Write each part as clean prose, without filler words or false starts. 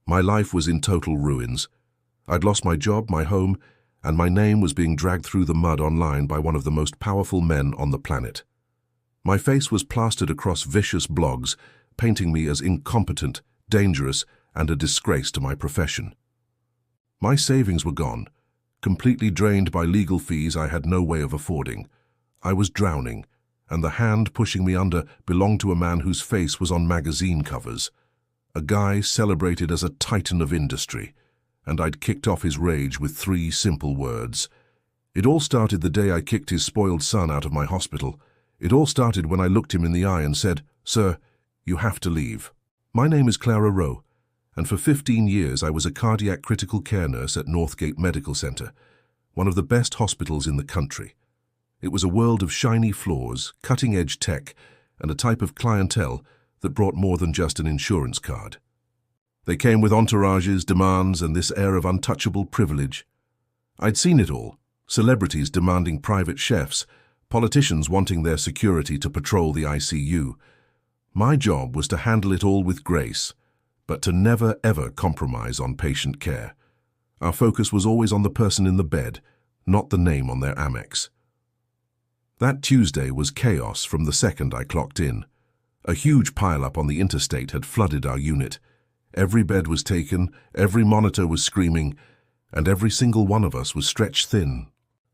My life was in total ruins. I'd lost my job, my home, and my name was being dragged through the mud online by one of the most powerful men on the planet. My face was plastered across vicious blogs, painting me as incompetent, dangerous, and a disgrace to my profession. My savings were gone, completely drained by legal fees I had no way of affording. I was drowning, and the hand pushing me under belonged to a man whose face was on magazine covers. A guy celebrated as a titan of industry, and I'd kicked off his rage with 3 simple words. It all started the day I kicked his spoiled son out of my hospital. It all started when I looked him in the eye and said, "Sir, you have to leave." My name is Clara Rowe, and for 15 years I was a cardiac critical care nurse at Northgate Medical Center, one of the best hospitals in the country. It was a world of shiny floors, cutting-edge tech, and a type of clientele that brought more than just an insurance card. They came with entourages, demands, and this air of untouchable privilege. I'd seen it all: celebrities demanding private chefs, politicians wanting their security to patrol the ICU. My job was to handle it all with grace, but to never ever compromise on patient care. Our focus was always on the person in the bed, not the name on their Amex. That Tuesday was chaos from the second I clocked in. A huge pile-up on the interstate had flooded our unit. Every bed was taken, every monitor was screaming, and every single one of us was stretched thin.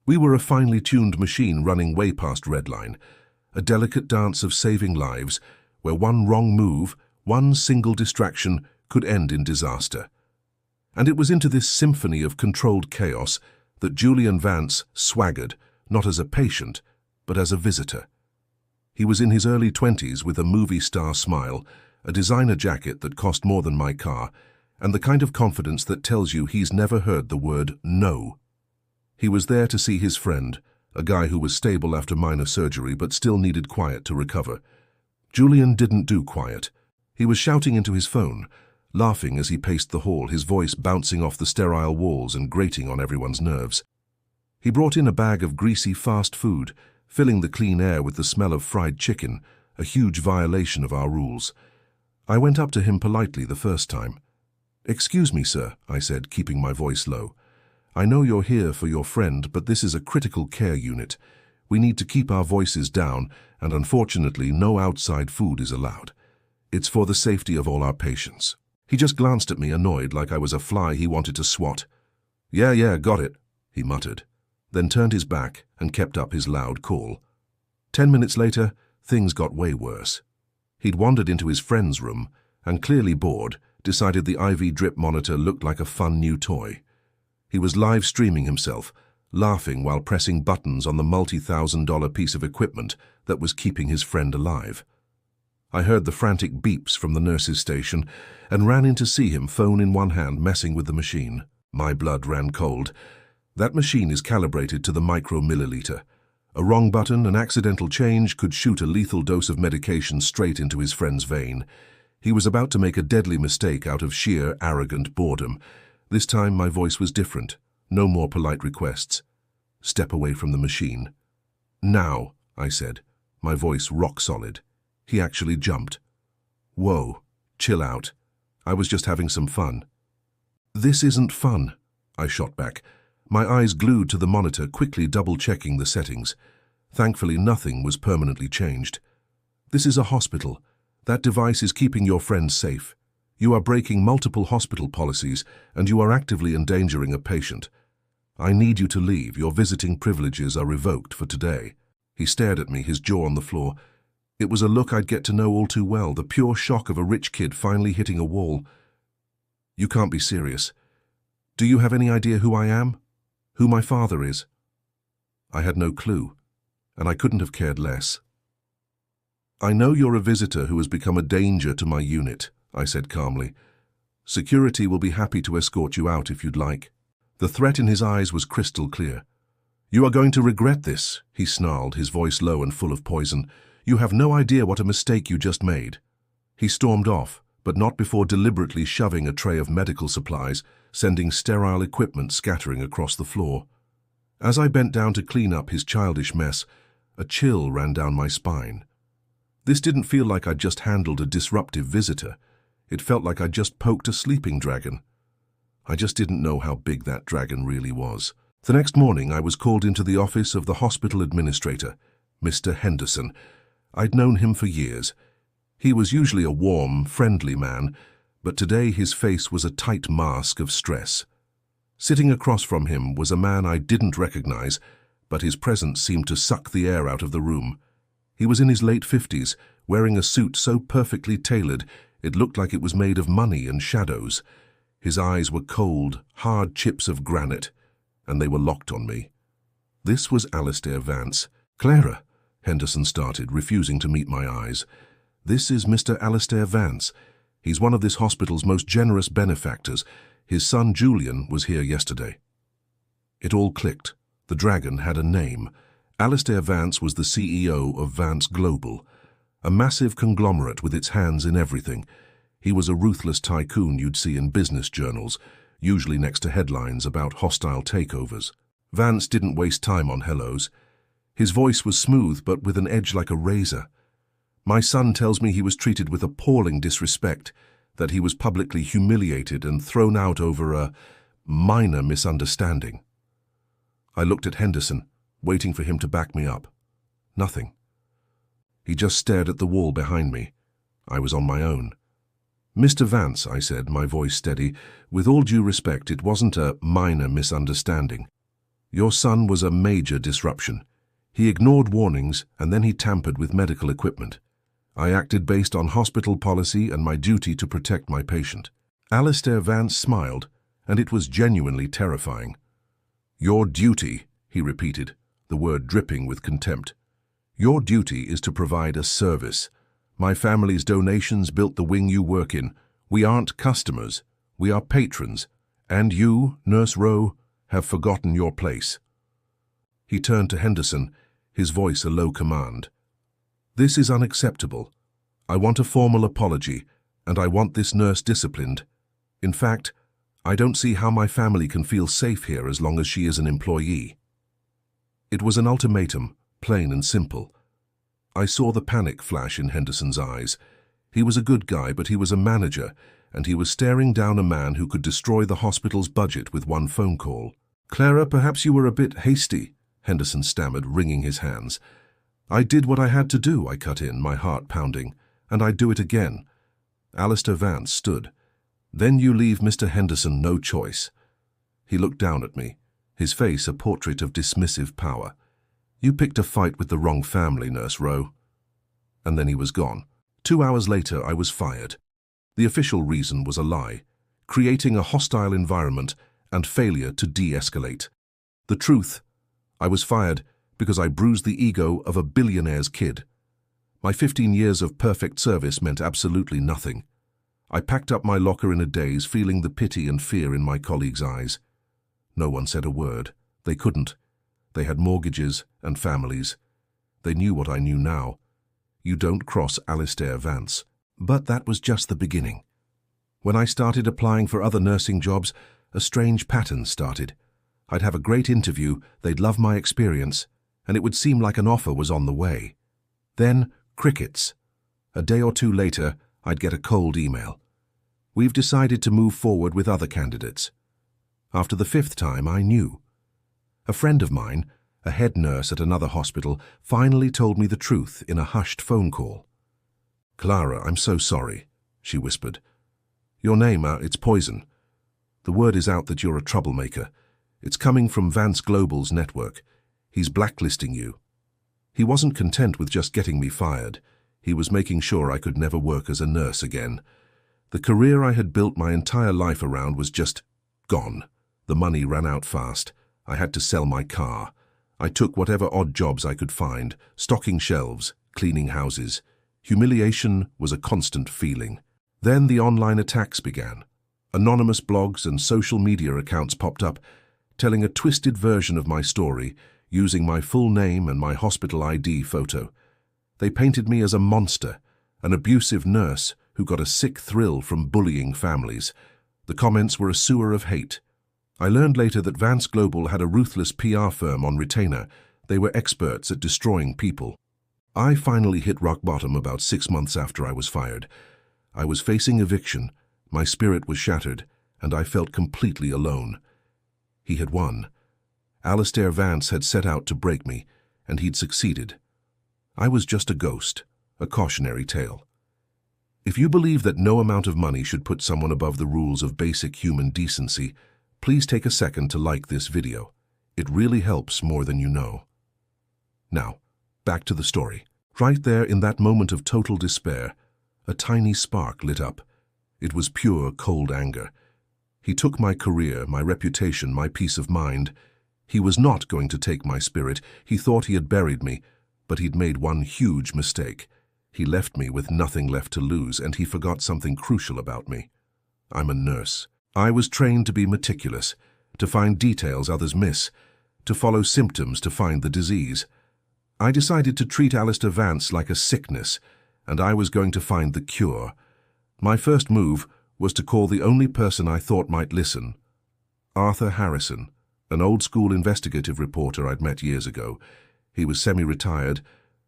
We were a finely tuned machine running way past redline, a delicate dance of saving lives where one wrong move, one single distraction could end in disaster. And it was into this symphony of controlled chaos that Julian Vance swaggered, not as a patient, but as a visitor. He was in his early 20s with a movie star smile, a designer jacket that cost more than my car, and the kind of confidence that tells you he's never heard the word no. He was there to see his friend, a guy who was stable after minor surgery but still needed quiet to recover. Julian didn't do quiet. He was shouting into his phone, laughing as he paced the hall, his voice bouncing off the sterile walls and grating on everyone's nerves. He brought in a bag of greasy fast food, filling the clean air with the smell of fried chicken, a huge violation of our rules. I went up to him politely the first time. "Excuse me, sir," I said, keeping my voice low. "I know you're here for your friend, but this is a critical care unit. We need to keep our voices down, and unfortunately no outside food is allowed. It's for the safety of all our patients." He just glanced at me, annoyed, like I was a fly he wanted to swat. Yeah, got it," he muttered, then turned his back and kept up his loud call. 10 minutes later, things got way worse. He'd wandered into his friend's room and, clearly bored, decided the IV drip monitor looked like a fun new toy. He was live streaming himself, laughing while pressing buttons on the multi-$1,000 piece of equipment that was keeping his friend alive. I heard the frantic beeps from the nurse's station and ran in to see him, phone in one hand, messing with the machine. My blood ran cold. That machine is calibrated to the micromilliliter. A wrong button, an accidental change, could shoot a lethal dose of medication straight into his friend's vein. He was about to make a deadly mistake out of sheer, arrogant boredom. This time my voice was different. No more polite requests. "Step away from the machine." "Now," I said, my voice rock solid. He actually jumped. "Whoa, chill out. I was just having some fun." "This isn't fun," I shot back, my eyes glued to the monitor, quickly double-checking the settings. Thankfully, nothing was permanently changed. "This is a hospital. That device is keeping your friend safe. You are breaking multiple hospital policies, and you are actively endangering a patient. I need you to leave. Your visiting privileges are revoked for today." He stared at me, his jaw on the floor. It was a look I'd get to know all too well, the pure shock of a rich kid finally hitting a wall. "You can't be serious. Do you have any idea who I am? Who my father is?" I had no clue, and I couldn't have cared less. "I know you're a visitor who has become a danger to my unit," I said calmly. "Security will be happy to escort you out if you'd like." The threat in his eyes was crystal clear. "You are going to regret this," he snarled, his voice low and full of poison. "You have no idea what a mistake you just made." He stormed off, but not before deliberately shoving a tray of medical supplies, sending sterile equipment scattering across the floor. As I bent down to clean up his childish mess, a chill ran down my spine. This didn't feel like I'd just handled a disruptive visitor. It felt like I'd just poked a sleeping dragon. I just didn't know how big that dragon really was. The next morning, I was called into the office of the hospital administrator, Mr. Henderson. I'd known him for years. He was usually a warm, friendly man, but today his face was a tight mask of stress. Sitting across from him was a man I didn't recognize, but his presence seemed to suck the air out of the room. He was in his late 50s, wearing a suit so perfectly tailored it looked like it was made of money and shadows. His eyes were cold, hard chips of granite, and they were locked on me. This was Alistair Vance. "Clara," Henderson started, refusing to meet my eyes. "This is Mr. Alistair Vance. He's one of this hospital's most generous benefactors. His son Julian was here yesterday." It all clicked. The dragon had a name. Alistair Vance was the CEO of Vance Global, a massive conglomerate with its hands in everything. He was a ruthless tycoon you'd see in business journals, usually next to headlines about hostile takeovers. Vance didn't waste time on hellos. His voice was smooth but with an edge like a razor. "My son tells me he was treated with appalling disrespect, that he was publicly humiliated and thrown out over a minor misunderstanding." I looked at Henderson, waiting for him to back me up. Nothing. He just stared at the wall behind me. I was on my own. "Mr. Vance," I said, my voice steady, "with all due respect, it wasn't a minor misunderstanding. Your son was a major disruption. He ignored warnings and then he tampered with medical equipment. I acted based on hospital policy and my duty to protect my patient." Alistair Vance smiled, and it was genuinely terrifying. "Your duty," he repeated, the word dripping with contempt. "Your duty is to provide a service. My family's donations built the wing you work in. We aren't customers. We are patrons. And you, Nurse Rowe, have forgotten your place." He turned to Henderson, his voice a low command. "This is unacceptable. I want a formal apology, and I want this nurse disciplined. In fact, I don't see how my family can feel safe here as long as she is an employee." It was an ultimatum, plain and simple. I saw the panic flash in Henderson's eyes. He was a good guy, but he was a manager, and he was staring down a man who could destroy the hospital's budget with one phone call. "Clara, perhaps you were a bit hasty," Henderson stammered, wringing his hands. "I did what I had to do," I cut in, my heart pounding, "and I'd do it again." Alistair Vance stood. "Then you leave Mr. Henderson no choice." He looked down at me, his face a portrait of dismissive power. "You picked a fight with the wrong family, Nurse Rowe." And then he was gone. 2 hours later, I was fired. The official reason was a lie, creating a hostile environment and failure to de-escalate. The truth, I was fired because I bruised the ego of a billionaire's kid. My 15 years of perfect service meant absolutely nothing. I packed up my locker in a daze, feeling the pity and fear in my colleagues' eyes. No one said a word. They couldn't. They had mortgages and families. They knew what I knew now. You don't cross Alistair Vance. But that was just the beginning. When I started applying for other nursing jobs, a strange pattern started. I'd have a great interview, they'd love my experience, and it would seem like an offer was on the way. Then, crickets. A day or two later, I'd get a cold email. "We've decided to move forward with other candidates." After the 5th time, I knew. A friend of mine, a head nurse at another hospital, finally told me the truth in a hushed phone call. "Clara, I'm so sorry," she whispered. "Your name, it's poison. The word is out that you're a troublemaker. It's coming from Vance Global's network. He's blacklisting you." He wasn't content with just getting me fired. He was making sure I could never work as a nurse again. The career I had built my entire life around was just gone. The money ran out fast. I had to sell my car. I took whatever odd jobs I could find, stocking shelves, cleaning houses. Humiliation was a constant feeling. Then the online attacks began. Anonymous blogs and social media accounts popped up, telling a twisted version of my story, using my full name and my hospital ID photo. They painted me as a monster, an abusive nurse who got a sick thrill from bullying families. The comments were a sewer of hate. I learned later that Vance Global had a ruthless PR firm on retainer. They were experts at destroying people. I finally hit rock bottom about 6 months after I was fired. I was facing eviction, my spirit was shattered, and I felt completely alone. He had won. Alistair Vance had set out to break me, and he'd succeeded. I was just a ghost, a cautionary tale. If you believe that no amount of money should put someone above the rules of basic human decency, please take a second to like this video. It really helps more than you know. Now, back to the story. Right there in that moment of total despair, a tiny spark lit up. It was pure, cold anger. He took my career, my reputation, my peace of mind. He was not going to take my spirit. He thought he had buried me, but he'd made one huge mistake. He left me with nothing left to lose, and he forgot something crucial about me. I'm a nurse. I was trained to be meticulous, to find details others miss, to follow symptoms to find the disease. I decided to treat Alistair Vance like a sickness, and I was going to find the cure. My first move was to call the only person I thought might listen, Arthur Harrison, an old-school investigative reporter I'd met years ago. He was semi-retired,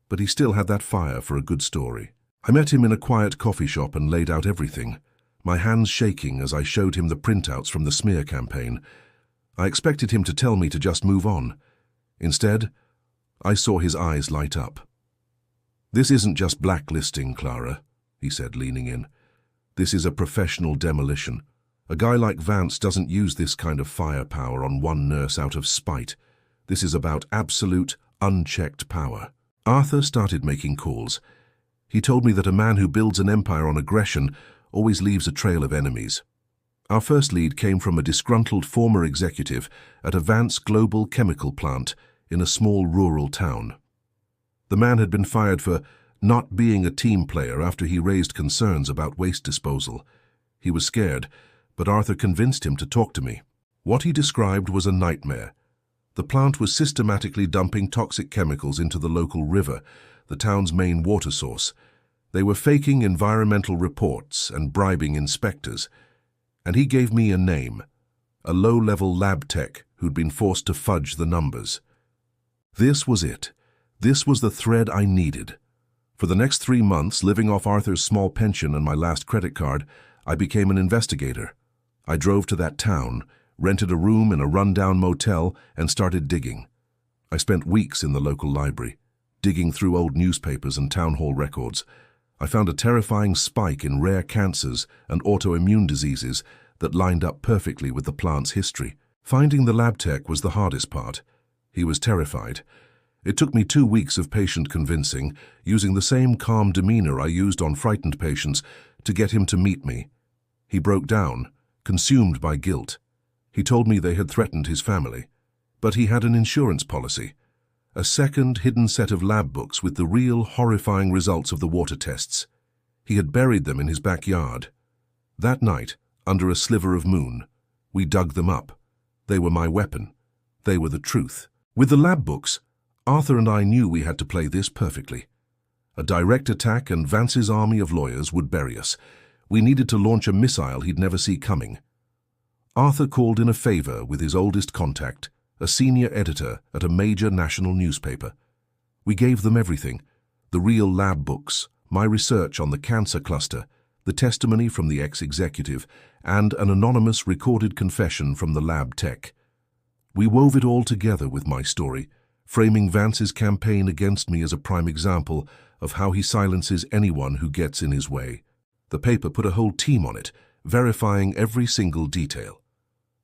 but he still had that fire for a good story. I met him in a quiet coffee shop and laid out everything, my hands shaking as I showed him the printouts from the smear campaign. I expected him to tell me to just move on. Instead, I saw his eyes light up. "This isn't just blacklisting, Clara," he said, leaning in. "This is a professional demolition. A guy like Vance doesn't use this kind of firepower on one nurse out of spite. This is about absolute, unchecked power." Arthur started making calls. He told me that a man who builds an empire on aggression always leaves a trail of enemies. Our first lead came from a disgruntled former executive at a Vance global chemical plant in a small rural town. The man had been fired for not being a team player after he raised concerns about waste disposal. He was scared, but Arthur convinced him to talk to me. What he described was a nightmare. The plant was systematically dumping toxic chemicals into the local river, the town's main water source. They were faking environmental reports and bribing inspectors. And he gave me a name, a low-level lab tech who'd been forced to fudge the numbers. This was it. This was the thread I needed. For the next 3 months, living off Arthur's small pension and my last credit card, I became an investigator. I drove to that town, rented a room in a rundown motel, and started digging. I spent weeks in the local library, digging through old newspapers and town hall records. I found a terrifying spike in rare cancers and autoimmune diseases that lined up perfectly with the plant's history. Finding the lab tech was the hardest part. He was terrified. It took me 2 weeks of patient convincing, using the same calm demeanor I used on frightened patients, to get him to meet me. He broke down, consumed by guilt. He told me they had threatened his family, but he had an insurance policy. A second hidden set of lab books with the real horrifying results of the water tests. He had buried them in his backyard. That night, under a sliver of moon, we dug them up. They were my weapon. They were the truth. With the lab books, Arthur and I knew we had to play this perfectly. A direct attack and Vance's army of lawyers would bury us. We needed to launch a missile he'd never see coming. Arthur called in a favor with his oldest contact, a senior editor at a major national newspaper. We gave them everything, the real lab books, my research on the cancer cluster, the testimony from the ex-executive, and an anonymous recorded confession from the lab tech. We wove it all together with my story, framing Vance's campaign against me as a prime example of how he silences anyone who gets in his way. The paper put a whole team on it, verifying every single detail.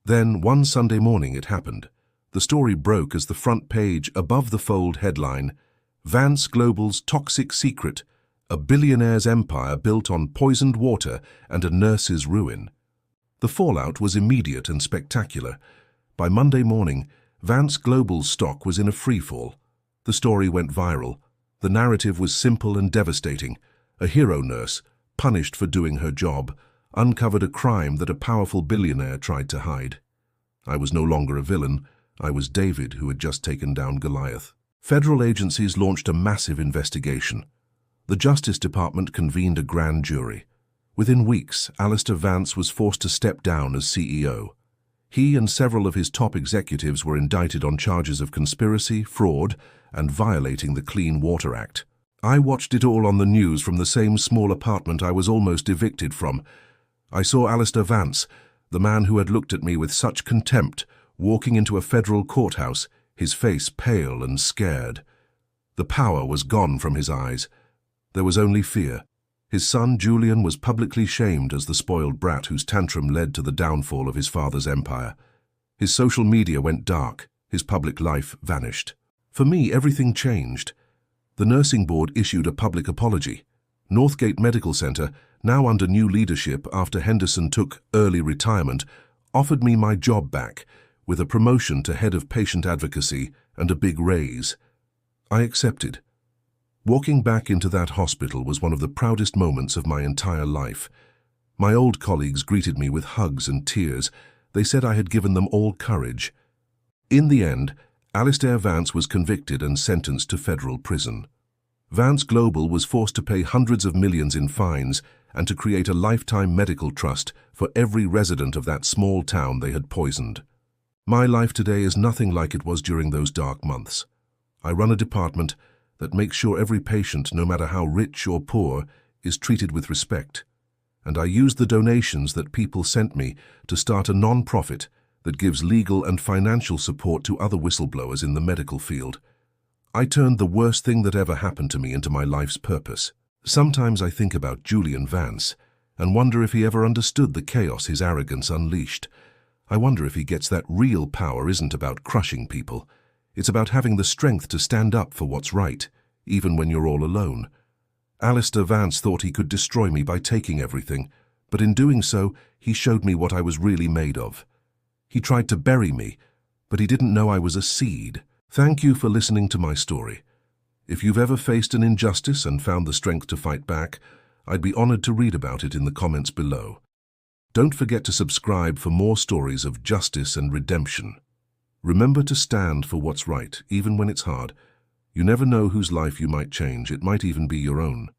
Then, one Sunday morning, it happened. The story broke as the front page above the fold headline, "Vance Global's Toxic Secret, a billionaire's empire built on poisoned water and a nurse's ruin." The fallout was immediate and spectacular. By Monday morning, Vance Global's stock was in a freefall. The story went viral. The narrative was simple and devastating. A hero nurse, punished for doing her job, uncovered a crime that a powerful billionaire tried to hide. I was no longer a villain. I was David, who had just taken down Goliath. Federal agencies launched a massive investigation. The Justice Department convened a grand jury. Within weeks, Alistair Vance was forced to step down as CEO. He and several of his top executives were indicted on charges of conspiracy, fraud, and violating the Clean Water Act. I watched it all on the news from the same small apartment I was almost evicted from. I saw Alistair Vance, the man who had looked at me with such contempt, walking into a federal courthouse, his face pale and scared. The power was gone from his eyes. There was only fear. His son, Julian, was publicly shamed as the spoiled brat whose tantrum led to the downfall of his father's empire. His social media went dark. His public life vanished. For me, everything changed. The nursing board issued a public apology. Northgate Medical Centre, now under new leadership after Henderson took early retirement, offered me my job back, with a promotion to head of patient advocacy and a big raise. I accepted. Walking back into that hospital was one of the proudest moments of my entire life. My old colleagues greeted me with hugs and tears. They said I had given them all courage. In the end, Alistair Vance was convicted and sentenced to federal prison. Vance Global was forced to pay hundreds of millions in fines and to create a lifetime medical trust for every resident of that small town they had poisoned. My life today is nothing like it was during those dark months. I run a department that makes sure every patient, no matter how rich or poor, is treated with respect. And I use the donations that people sent me to start a non-profit that gives legal and financial support to other whistleblowers in the medical field. I turned the worst thing that ever happened to me into my life's purpose. Sometimes I think about Julian Vance and wonder if he ever understood the chaos his arrogance unleashed. I wonder if he gets that real power isn't about crushing people. It's about having the strength to stand up for what's right, even when you're all alone. Alistair Vance thought he could destroy me by taking everything, but in doing so, he showed me what I was really made of. He tried to bury me, but he didn't know I was a seed. Thank you for listening to my story. If you've ever faced an injustice and found the strength to fight back, I'd be honored to read about it in the comments below. Don't forget to subscribe for more stories of justice and redemption. Remember to stand for what's right, even when it's hard. You never know whose life you might change. It might even be your own.